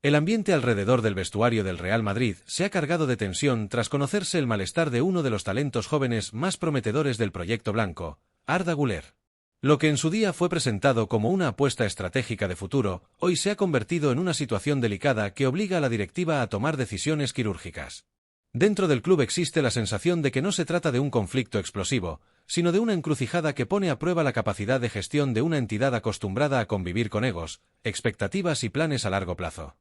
El ambiente alrededor del vestuario del Real Madrid se ha cargado de tensión tras conocerse el malestar de uno de los talentos jóvenes más prometedores del proyecto blanco, Arda Güler. Lo que en su día fue presentado como una apuesta estratégica de futuro, hoy se ha convertido en una situación delicada que obliga a la directiva a tomar decisiones quirúrgicas. Dentro del club existe la sensación de que no se trata de un conflicto explosivo, sino de una encrucijada que pone a prueba la capacidad de gestión de una entidad acostumbrada a convivir con egos, expectativas y planes a largo plazo.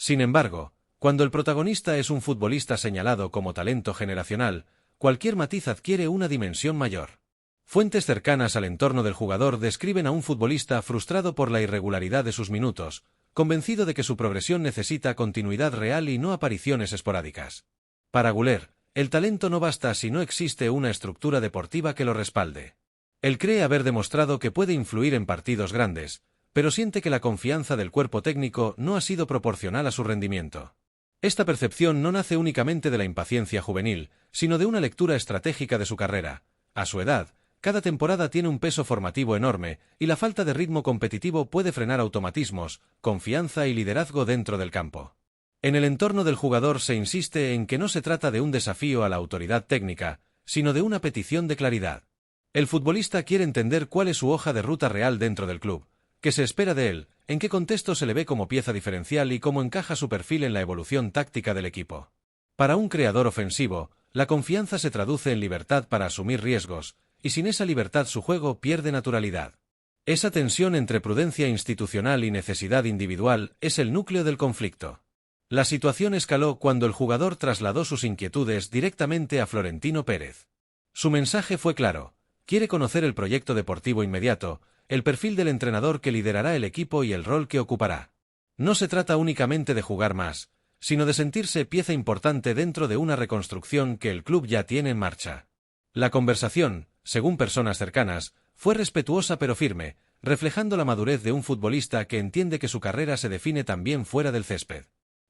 Sin embargo, cuando el protagonista es un futbolista señalado como talento generacional, cualquier matiz adquiere una dimensión mayor. Fuentes cercanas al entorno del jugador describen a un futbolista frustrado por la irregularidad de sus minutos, convencido de que su progresión necesita continuidad real y no apariciones esporádicas. Para Güler, el talento no basta si no existe una estructura deportiva que lo respalde. Él cree haber demostrado que puede influir en partidos grandes, pero siente que la confianza del cuerpo técnico no ha sido proporcional a su rendimiento. Esta percepción no nace únicamente de la impaciencia juvenil, sino de una lectura estratégica de su carrera. A su edad, cada temporada tiene un peso formativo enorme, y la falta de ritmo competitivo puede frenar automatismos, confianza y liderazgo dentro del campo. En el entorno del jugador se insiste en que no se trata de un desafío a la autoridad técnica, sino de una petición de claridad. El futbolista quiere entender cuál es su hoja de ruta real dentro del club, qué se espera de él, en qué contexto se le ve como pieza diferencial y cómo encaja su perfil en la evolución táctica del equipo. Para un creador ofensivo, la confianza se traduce en libertad para asumir riesgos, y sin esa libertad su juego pierde naturalidad. Esa tensión entre prudencia institucional y necesidad individual es el núcleo del conflicto. La situación escaló cuando el jugador trasladó sus inquietudes directamente a Florentino Pérez. Su mensaje fue claro: quiere conocer el proyecto deportivo inmediato, el perfil del entrenador que liderará el equipo y el rol que ocupará. No se trata únicamente de jugar más, sino de sentirse pieza importante dentro de una reconstrucción que el club ya tiene en marcha. La conversación, según personas cercanas, fue respetuosa pero firme, reflejando la madurez de un futbolista que entiende que su carrera se define también fuera del césped.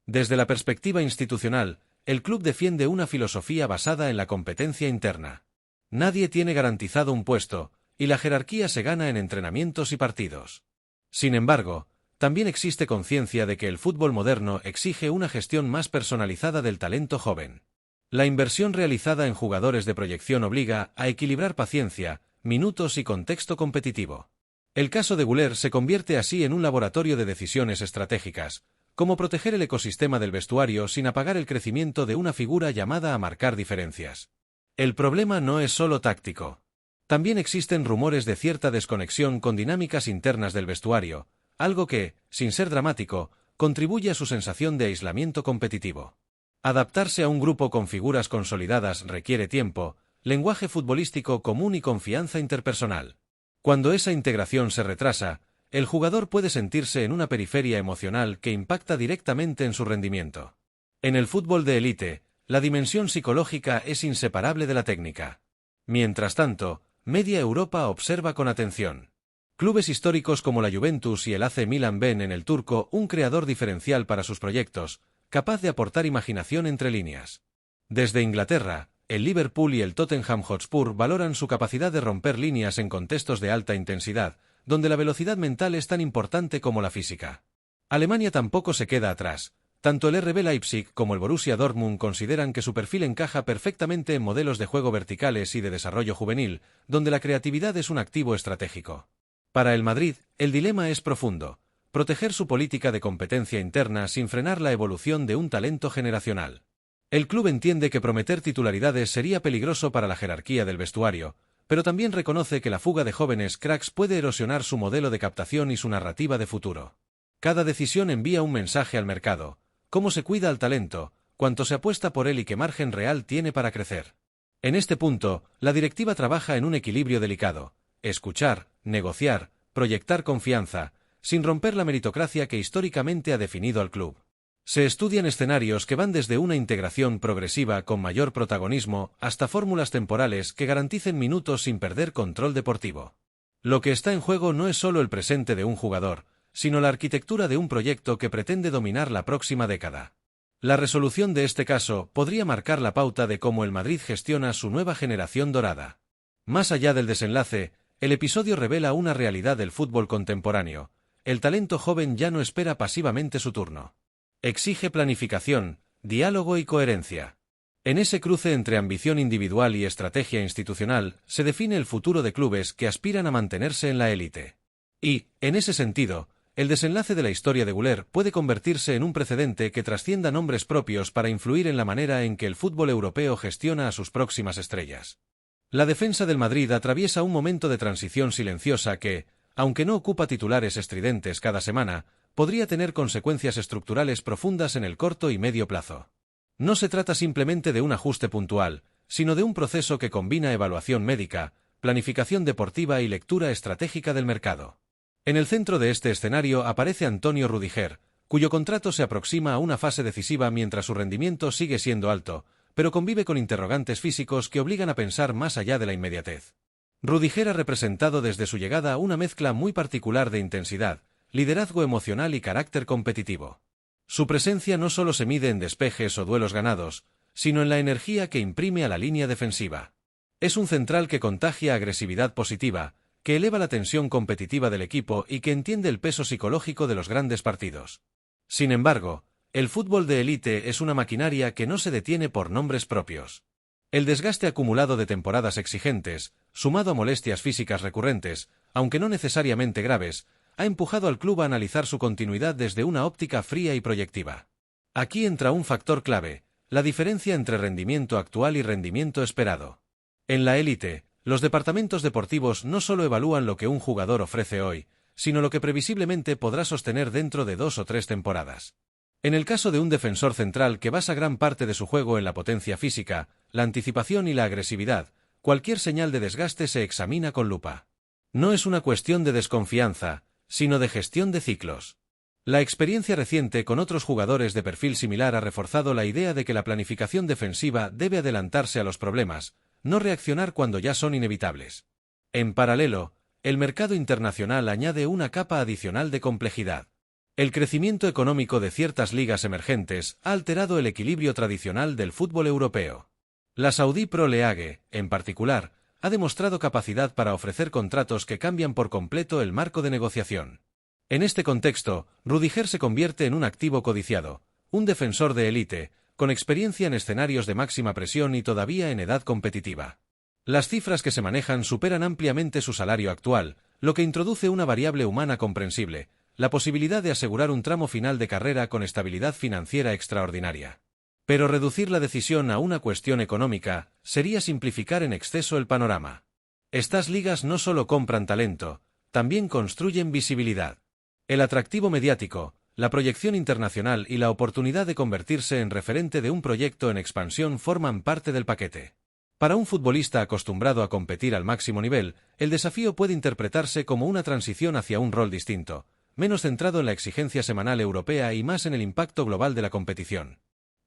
Desde la perspectiva institucional, el club defiende una filosofía basada en la competencia interna. Nadie tiene garantizado un puesto, y la jerarquía se gana en entrenamientos y partidos. Sin embargo, también existe conciencia de que el fútbol moderno exige una gestión más personalizada del talento joven. La inversión realizada en jugadores de proyección obliga a equilibrar paciencia, minutos y contexto competitivo. El caso de Güler se convierte así en un laboratorio de decisiones estratégicas, como proteger el ecosistema del vestuario sin apagar el crecimiento de una figura llamada a marcar diferencias. El problema no es solo táctico. También existen rumores de cierta desconexión con dinámicas internas del vestuario, algo que, sin ser dramático, contribuye a su sensación de aislamiento competitivo. Adaptarse a un grupo con figuras consolidadas requiere tiempo, lenguaje futbolístico común y confianza interpersonal. Cuando esa integración se retrasa, el jugador puede sentirse en una periferia emocional que impacta directamente en su rendimiento. En el fútbol de élite, la dimensión psicológica es inseparable de la técnica. Mientras tanto, media Europa observa con atención. Clubes históricos como la Juventus y el AC Milan ven en el turco un creador diferencial para sus proyectos, capaz de aportar imaginación entre líneas. Desde Inglaterra, el Liverpool y el Tottenham Hotspur valoran su capacidad de romper líneas en contextos de alta intensidad, donde la velocidad mental es tan importante como la física. Alemania tampoco se queda atrás. Tanto el RB Leipzig como el Borussia Dortmund consideran que su perfil encaja perfectamente en modelos de juego verticales y de desarrollo juvenil, donde la creatividad es un activo estratégico. Para el Madrid, el dilema es profundo: proteger su política de competencia interna sin frenar la evolución de un talento generacional. El club entiende que prometer titularidades sería peligroso para la jerarquía del vestuario, pero también reconoce que la fuga de jóvenes cracks puede erosionar su modelo de captación y su narrativa de futuro. Cada decisión envía un mensaje al mercado: cómo se cuida al talento, cuánto se apuesta por él y qué margen real tiene para crecer. En este punto, la directiva trabaja en un equilibrio delicado: escuchar, negociar, proyectar confianza, sin romper la meritocracia que históricamente ha definido al club. Se estudian escenarios que van desde una integración progresiva con mayor protagonismo hasta fórmulas temporales que garanticen minutos sin perder control deportivo. Lo que está en juego no es solo el presente de un jugador, sino la arquitectura de un proyecto que pretende dominar la próxima década. La resolución de este caso podría marcar la pauta de cómo el Madrid gestiona su nueva generación dorada. Más allá del desenlace, el episodio revela una realidad del fútbol contemporáneo: el talento joven ya no espera pasivamente su turno. Exige planificación, diálogo y coherencia. En ese cruce entre ambición individual y estrategia institucional, se define el futuro de clubes que aspiran a mantenerse en la élite. Y, en ese sentido, el desenlace de la historia de Güler puede convertirse en un precedente que trascienda nombres propios para influir en la manera en que el fútbol europeo gestiona a sus próximas estrellas. La defensa del Madrid atraviesa un momento de transición silenciosa que, aunque no ocupa titulares estridentes cada semana, podría tener consecuencias estructurales profundas en el corto y medio plazo. No se trata simplemente de un ajuste puntual, sino de un proceso que combina evaluación médica, planificación deportiva y lectura estratégica del mercado. En el centro de este escenario aparece Antonio Rüdiger, cuyo contrato se aproxima a una fase decisiva mientras su rendimiento sigue siendo alto, pero convive con interrogantes físicos que obligan a pensar más allá de la inmediatez. Rüdiger ha representado desde su llegada una mezcla muy particular de intensidad, liderazgo emocional y carácter competitivo. Su presencia no solo se mide en despejes o duelos ganados, sino en la energía que imprime a la línea defensiva. Es un central que contagia agresividad positiva, que eleva la tensión competitiva del equipo y que entiende el peso psicológico de los grandes partidos. Sin embargo, el fútbol de élite es una maquinaria que no se detiene por nombres propios. El desgaste acumulado de temporadas exigentes, sumado a molestias físicas recurrentes, aunque no necesariamente graves, ha empujado al club a analizar su continuidad desde una óptica fría y proyectiva. Aquí entra un factor clave, la diferencia entre rendimiento actual y rendimiento esperado. En la élite, los departamentos deportivos no solo evalúan lo que un jugador ofrece hoy, sino lo que previsiblemente podrá sostener dentro de 2 o 3 temporadas. En el caso de un defensor central que basa gran parte de su juego en la potencia física, la anticipación y la agresividad, cualquier señal de desgaste se examina con lupa. No es una cuestión de desconfianza, sino de gestión de ciclos. La experiencia reciente con otros jugadores de perfil similar ha reforzado la idea de que la planificación defensiva debe adelantarse a los problemas, no reaccionar cuando ya son inevitables. En paralelo, el mercado internacional añade una capa adicional de complejidad. El crecimiento económico de ciertas ligas emergentes ha alterado el equilibrio tradicional del fútbol europeo. La Saudi Pro League, en particular, ha demostrado capacidad para ofrecer contratos que cambian por completo el marco de negociación. En este contexto, Rüdiger se convierte en un activo codiciado, un defensor de élite, con experiencia en escenarios de máxima presión y todavía en edad competitiva. Las cifras que se manejan superan ampliamente su salario actual, lo que introduce una variable humana comprensible, la posibilidad de asegurar un tramo final de carrera con estabilidad financiera extraordinaria. Pero reducir la decisión a una cuestión económica sería simplificar en exceso el panorama. Estas ligas no solo compran talento, también construyen visibilidad. El atractivo mediático, la proyección internacional y la oportunidad de convertirse en referente de un proyecto en expansión forman parte del paquete. Para un futbolista acostumbrado a competir al máximo nivel, el desafío puede interpretarse como una transición hacia un rol distinto, menos centrado en la exigencia semanal europea y más en el impacto global de la competición.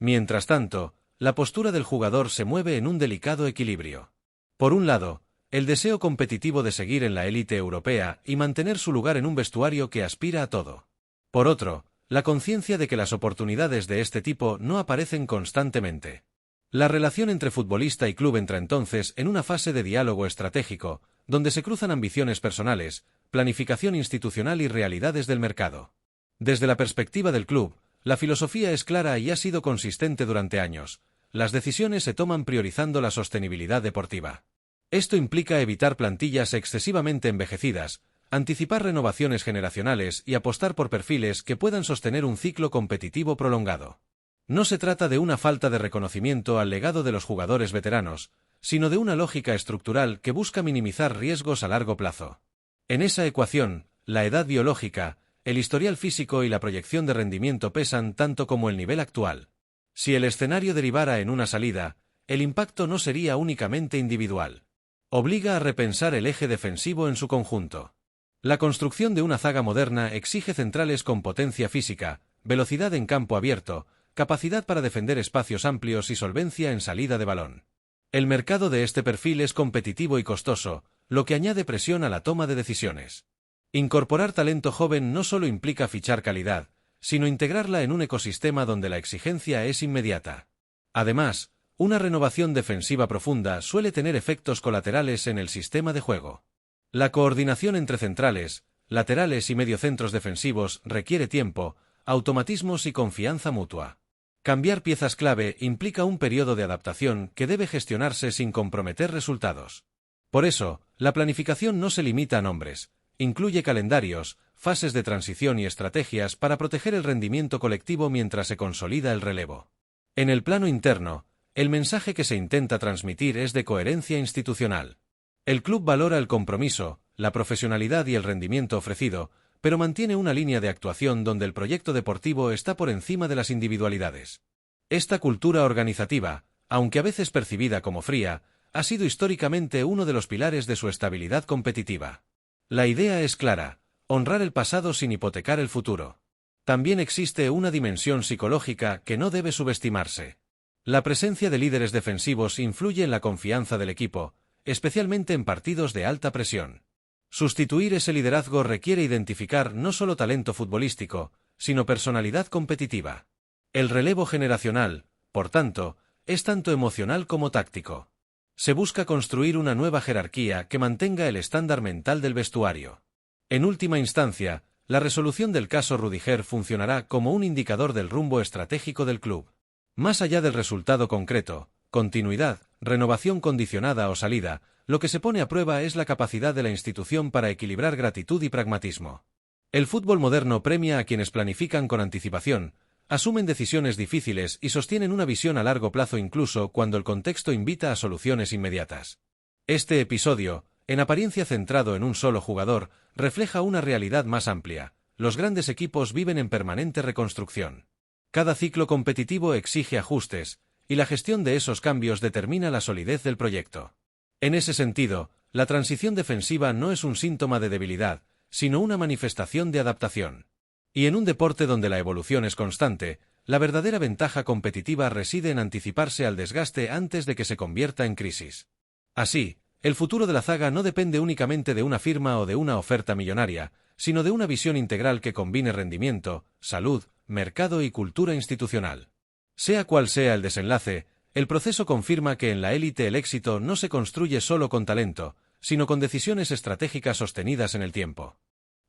Mientras tanto, la postura del jugador se mueve en un delicado equilibrio. Por un lado, el deseo competitivo de seguir en la élite europea y mantener su lugar en un vestuario que aspira a todo. Por otro, la conciencia de que las oportunidades de este tipo no aparecen constantemente. La relación entre futbolista y club entra entonces en una fase de diálogo estratégico, donde se cruzan ambiciones personales, planificación institucional y realidades del mercado. Desde la perspectiva del club, la filosofía es clara y ha sido consistente durante años. Las decisiones se toman priorizando la sostenibilidad deportiva. Esto implica evitar plantillas excesivamente envejecidas, anticipar renovaciones generacionales y apostar por perfiles que puedan sostener un ciclo competitivo prolongado. No se trata de una falta de reconocimiento al legado de los jugadores veteranos, sino de una lógica estructural que busca minimizar riesgos a largo plazo. En esa ecuación, la edad biológica, el historial físico y la proyección de rendimiento pesan tanto como el nivel actual. Si el escenario derivara en una salida, el impacto no sería únicamente individual. Obliga a repensar el eje defensivo en su conjunto. La construcción de una zaga moderna exige centrales con potencia física, velocidad en campo abierto, capacidad para defender espacios amplios y solvencia en salida de balón. El mercado de este perfil es competitivo y costoso, lo que añade presión a la toma de decisiones. Incorporar talento joven no solo implica fichar calidad, sino integrarla en un ecosistema donde la exigencia es inmediata. Además, una renovación defensiva profunda suele tener efectos colaterales en el sistema de juego. La coordinación entre centrales, laterales y mediocentros defensivos requiere tiempo, automatismos y confianza mutua. Cambiar piezas clave implica un periodo de adaptación que debe gestionarse sin comprometer resultados. Por eso, la planificación no se limita a nombres, incluye calendarios, fases de transición y estrategias para proteger el rendimiento colectivo mientras se consolida el relevo. En el plano interno, el mensaje que se intenta transmitir es de coherencia institucional. El club valora el compromiso, la profesionalidad y el rendimiento ofrecido, pero mantiene una línea de actuación donde el proyecto deportivo está por encima de las individualidades. Esta cultura organizativa, aunque a veces percibida como fría, ha sido históricamente uno de los pilares de su estabilidad competitiva. La idea es clara: honrar el pasado sin hipotecar el futuro. También existe una dimensión psicológica que no debe subestimarse. La presencia de líderes defensivos influye en la confianza del equipo, especialmente en partidos de alta presión. Sustituir ese liderazgo requiere identificar no solo talento futbolístico, sino personalidad competitiva. El relevo generacional, por tanto, es tanto emocional como táctico. Se busca construir una nueva jerarquía que mantenga el estándar mental del vestuario. En última instancia, la resolución del caso Rudiger funcionará como un indicador del rumbo estratégico del club. Más allá del resultado concreto, continuidad, renovación condicionada o salida, lo que se pone a prueba es la capacidad de la institución para equilibrar gratitud y pragmatismo. El fútbol moderno premia a quienes planifican con anticipación, asumen decisiones difíciles y sostienen una visión a largo plazo incluso cuando el contexto invita a soluciones inmediatas. Este episodio, en apariencia centrado en un solo jugador, refleja una realidad más amplia. Los grandes equipos viven en permanente reconstrucción. Cada ciclo competitivo exige ajustes, y la gestión de esos cambios determina la solidez del proyecto. En ese sentido, la transición defensiva no es un síntoma de debilidad, sino una manifestación de adaptación. Y en un deporte donde la evolución es constante, la verdadera ventaja competitiva reside en anticiparse al desgaste antes de que se convierta en crisis. Así, el futuro de la zaga no depende únicamente de una firma o de una oferta millonaria, sino de una visión integral que combine rendimiento, salud, mercado y cultura institucional. Sea cual sea el desenlace, el proceso confirma que en la élite el éxito no se construye solo con talento, sino con decisiones estratégicas sostenidas en el tiempo.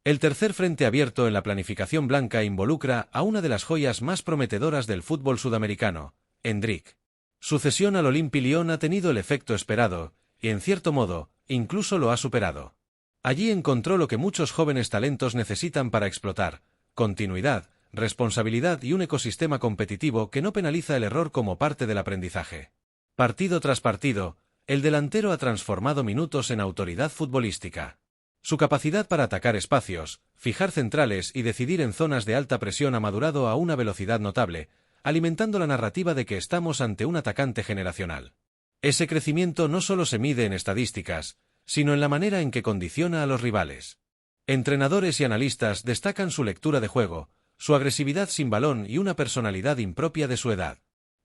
El tercer frente abierto en la planificación blanca involucra a una de las joyas más prometedoras del fútbol sudamericano, Endrick. Su cesión al Olympique Lyon ha tenido el efecto esperado, y en cierto modo, incluso lo ha superado. Allí encontró lo que muchos jóvenes talentos necesitan para explotar: continuidad, responsabilidad y un ecosistema competitivo que no penaliza el error como parte del aprendizaje. Partido tras partido, el delantero ha transformado minutos en autoridad futbolística. Su capacidad para atacar espacios, fijar centrales y decidir en zonas de alta presión ha madurado a una velocidad notable, alimentando la narrativa de que estamos ante un atacante generacional. Ese crecimiento no solo se mide en estadísticas, sino en la manera en que condiciona a los rivales. Entrenadores y analistas destacan su lectura de juego, su agresividad sin balón y una personalidad impropia de su edad.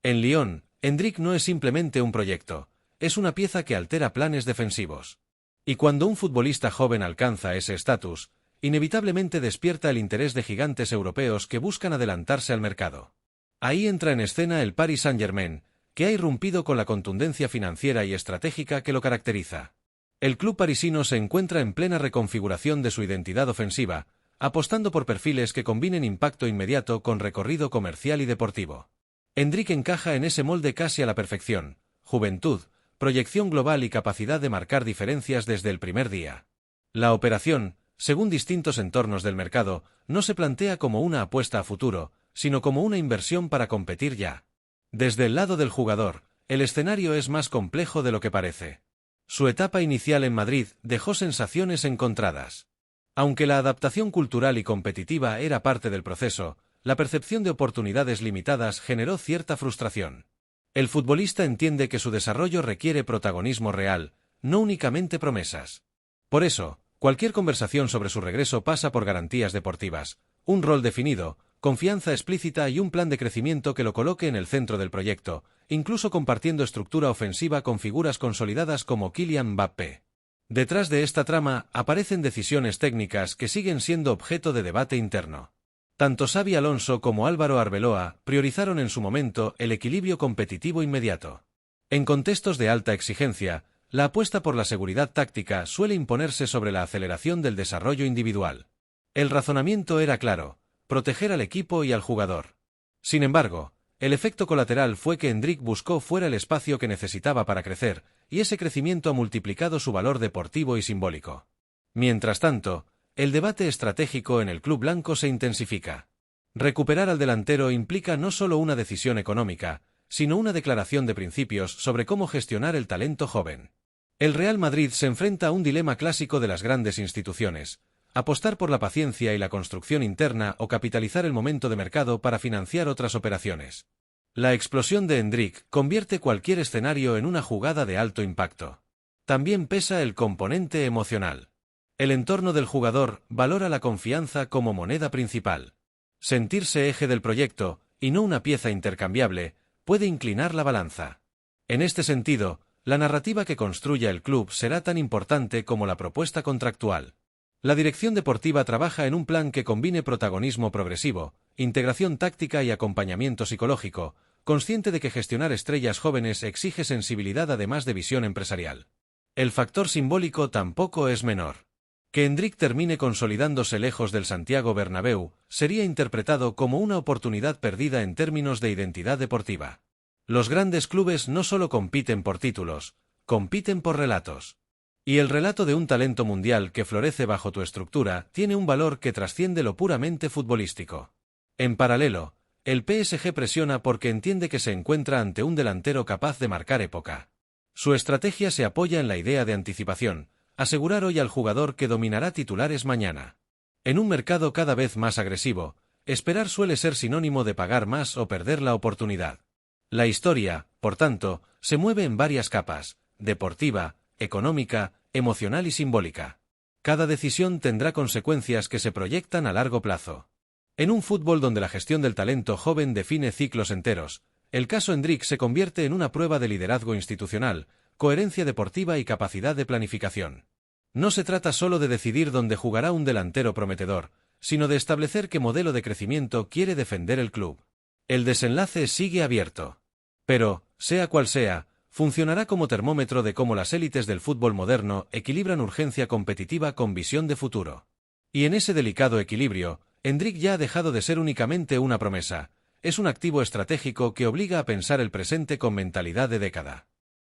En Lyon, Endrick no es simplemente un proyecto, es una pieza que altera planes defensivos. Y cuando un futbolista joven alcanza ese estatus, inevitablemente despierta el interés de gigantes europeos que buscan adelantarse al mercado. Ahí entra en escena el Paris Saint-Germain, que ha irrumpido con la contundencia financiera y estratégica que lo caracteriza. El club parisino se encuentra en plena reconfiguración de su identidad ofensiva, apostando por perfiles que combinen impacto inmediato con recorrido comercial y deportivo. Endrick encaja en ese molde casi a la perfección: juventud, proyección global y capacidad de marcar diferencias desde el primer día. La operación, según distintos entornos del mercado, no se plantea como una apuesta a futuro, sino como una inversión para competir ya. Desde el lado del jugador, el escenario es más complejo de lo que parece. Su etapa inicial en Madrid dejó sensaciones encontradas. Aunque la adaptación cultural y competitiva era parte del proceso, la percepción de oportunidades limitadas generó cierta frustración. El futbolista entiende que su desarrollo requiere protagonismo real, no únicamente promesas. Por eso, cualquier conversación sobre su regreso pasa por garantías deportivas, un rol definido, confianza explícita y un plan de crecimiento que lo coloque en el centro del proyecto, incluso compartiendo estructura ofensiva con figuras consolidadas como Kylian Mbappé. Detrás de esta trama aparecen decisiones técnicas que siguen siendo objeto de debate interno. Tanto Xabi Alonso como Álvaro Arbeloa priorizaron en su momento el equilibrio competitivo inmediato. En contextos de alta exigencia, la apuesta por la seguridad táctica suele imponerse sobre la aceleración del desarrollo individual. El razonamiento era claro: proteger al equipo y al jugador. Sin embargo, el efecto colateral fue que Endrick buscó fuera el espacio que necesitaba para crecer, y ese crecimiento ha multiplicado su valor deportivo y simbólico. Mientras tanto, el debate estratégico en el club blanco se intensifica. Recuperar al delantero implica no solo una decisión económica, sino una declaración de principios sobre cómo gestionar el talento joven. El Real Madrid se enfrenta a un dilema clásico de las grandes instituciones: apostar por la paciencia y la construcción interna o capitalizar el momento de mercado para financiar otras operaciones. La explosión de Endrick convierte cualquier escenario en una jugada de alto impacto. También pesa el componente emocional. El entorno del jugador valora la confianza como moneda principal. Sentirse eje del proyecto, y no una pieza intercambiable, puede inclinar la balanza. En este sentido, la narrativa que construya el club será tan importante como la propuesta contractual. La dirección deportiva trabaja en un plan que combine protagonismo progresivo, integración táctica y acompañamiento psicológico, consciente de que gestionar estrellas jóvenes exige sensibilidad además de visión empresarial. El factor simbólico tampoco es menor. Que Endrick termine consolidándose lejos del Santiago Bernabéu sería interpretado como una oportunidad perdida en términos de identidad deportiva. Los grandes clubes no solo compiten por títulos, compiten por relatos. Y el relato de un talento mundial que florece bajo tu estructura tiene un valor que trasciende lo puramente futbolístico. En paralelo, el PSG presiona porque entiende que se encuentra ante un delantero capaz de marcar época. Su estrategia se apoya en la idea de anticipación: asegurar hoy al jugador que dominará titulares mañana. En un mercado cada vez más agresivo, esperar suele ser sinónimo de pagar más o perder la oportunidad. La historia, por tanto, se mueve en varias capas: deportiva, económica, emocional y simbólica. Cada decisión tendrá consecuencias que se proyectan a largo plazo. En un fútbol donde la gestión del talento joven define ciclos enteros, el caso Endrick se convierte en una prueba de liderazgo institucional, coherencia deportiva y capacidad de planificación. No se trata solo de decidir dónde jugará un delantero prometedor, sino de establecer qué modelo de crecimiento quiere defender el club. El desenlace sigue abierto. Pero, sea cual sea, funcionará como termómetro de cómo las élites del fútbol moderno equilibran urgencia competitiva con visión de futuro. Y en ese delicado equilibrio, Endrick ya ha dejado de ser únicamente una promesa: es un activo estratégico que obliga a pensar el presente con mentalidad de década.